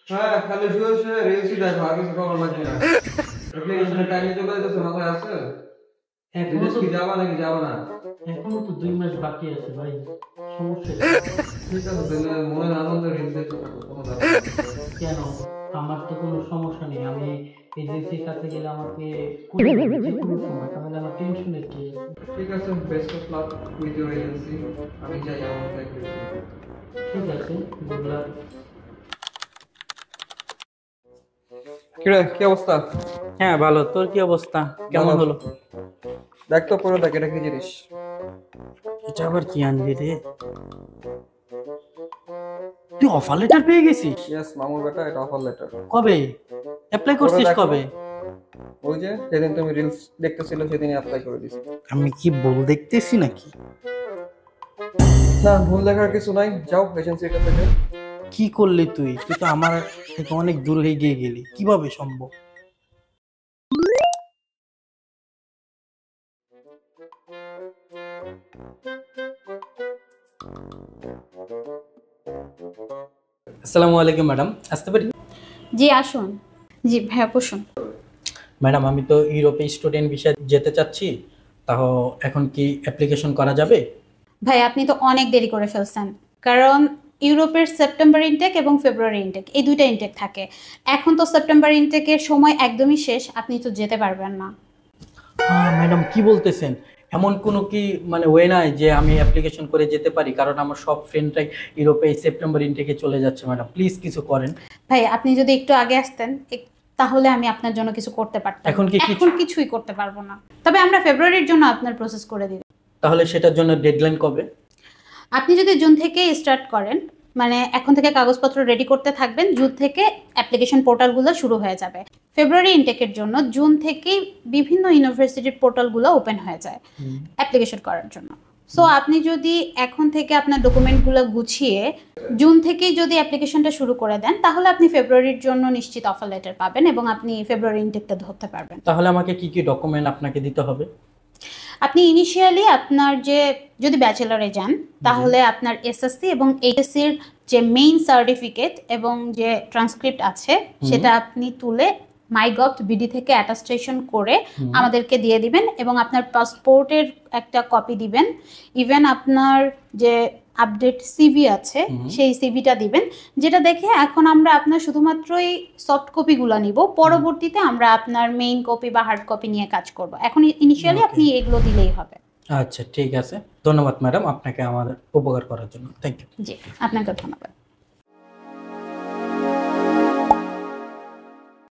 হ্যাঁ, খালি শুয়ে শুয়ে রিলসই দেখো, আর কিছু খবর লাগবে না। অ্যাপ্লিকেশনের টাইমে চলে যেতেছে, মাথায় আছে? বিদেশ কি যাবা নাকি যাবা না? এখনো তো 2 মাস বাকি আছে ভাই, সমস্যা কি? ঠিক আছে, তাহলে মনের আনন্দে রিলস দেখতে থাকো, কোনো ব্যাপার না। কেন? আমার তো কোনো সমস্যা নেই। আমি এজেন্সির কাছে গেলে আমাকে খুঁজে পাবে যে কোনো সময়, তাহলে আমার টেনশনের কি আছে? ঠিক আছে, best of luck with your agency. আমি যাই আমার চাকরি। ঠিক আছে, গুড লাক। কিরে, কি অবস্থা? হ্যাঁ ভালো, তোর কি অবস্থা? কেমন হলো? দেখ তো পরে দেখ, এটা কি জিনিস? এটা আবার কি আনলি রে? তুই অফার লেটার পেয়ে গেছিস? ইয়েস মামুর বেটা, এটা অফার লেটার। কবে অ্যাপ্লাই করছিস? দেখো। কবে? ওই যে সেদিন তুমি রিলস দেখতেছিলে, সেদিনই অ্যাপ্লাই করে দিছি। আমি কি ভুল দেখতেছি নাকি? না, ভুল দেখার কিছু নাই, যাও এজেন্সির কাছে যাও। কি করলি তুই? তুই তো আমার থেকে অনেক দূরে এগিয়ে গেলি, কিভাবে সম্ভব? আসসালামু আলাইকুম ম্যাডাম, আসতে পারি? জি আসুন। জি ভাইয়া বসুন। ম্যাডাম আমি তো ইউরোপে স্টুডেন্ট ভিসায় যেতে চাচ্ছি, তাও এখন কি অ্যাপ্লিকেশন করা যাবে? ভাই আপনি তো অনেক দেরি করে ফেলছেন, কারণ ইউরোপের সেপ্টেম্বর ইনটেক এবং ফেব্রুয়ারি ইনটেক এই দুইটা ইনটেক থাকে। এখন তো সেপ্টেম্বর ইনটেকের সময় একদমই শেষ, আপনি তো যেতে পারবেন না। ম্যাডাম কি বলতেছেন? এমন কোনো কি মানে ওয়ে নাই যে আমি অ্যাপ্লিকেশন করে যেতে পারি? কারণ আমার সব ফ্রেন্ডরাই ইউরোপে এই সেপ্টেম্বর ইনটেকে চলে যাচ্ছে। ম্যাডাম প্লিজ কিছু করেন। ভাই আপনি যদি একটু আগে আসতেন তাহলে আমি আপনার জন্য কিছু করতে পারতাম। এখন কিছুই করতে পারবো না, তবে আমরা ফেব্রুয়ারির জন্য আপনার প্রসেস করে দিই। তাহলে সেটার জন্য ডেডলাইন কবে? আপনি যদি জুন থেকে স্টার্ট করেন, মানে এখন থেকে কাগজপত্র রেডি করতে থাকবেন, জুন থেকে অ্যাপ্লিকেশন পোর্টালগুলো শুরু হয়ে যাবে। ফেব্রুয়ারি ইনটেকের জন্য জুন থেকেই বিভিন্ন ইউনিভার্সিটির পোর্টালগুলো ওপেন হয়ে যায় অ্যাপ্লিকেশন করার জন্য। সো আপনি যদি এখন থেকে আপনার ডকুমেন্টগুলো গুছিয়ে জুন থেকেই যদি অ্যাপ্লিকেশনটা শুরু করে দেন, তাহলে আপনি ফেব্রুয়ারির জন্য নিশ্চিত অফার লেটার পাবেন এবং আপনি ফেব্রুয়ারি ইনটেকটা ধরতে পারবেন। তাহলে আমাকে কি কি ডকুমেন্ট আপনাকে দিতে হবে? আপনি ইনিশিয়ালি আপনার যদি ব্যাচেলরে যান তাহলে আপনার এসএসসি এবং এইচএসসির যে মেইন সার্টিফিকেট এবং যে ট্রান্সক্রিপ্ট আছে সেটা আপনি তুলে মাইগভ বিডি থেকে অ্যাটাস্টেশন করে আমাদেরকে দিয়ে দিবেন এবং আপনার পাসপোর্টের একটা কপি দিবেন। ইভেন আপনার যে আপডেট সিভি আছে সেই সিভিটা দিবেন, যেটা দেখে এখন আমরা আপনার শুধুমাত্রই সফট কপিগুলো নিব, পরবর্তীতে আমরা আপনার মেইন কপি বা হার্ড কপি নিয়ে কাজ করব। এখন ইনিশিয়ালি আপনি এগুলো দিলেই হবে। আচ্ছা ঠিক আছে, ধন্যবাদ ম্যাডাম আপনাকে আমার উপকার করার জন্য। Thank you. জি আপনাকে ধন্যবাদ।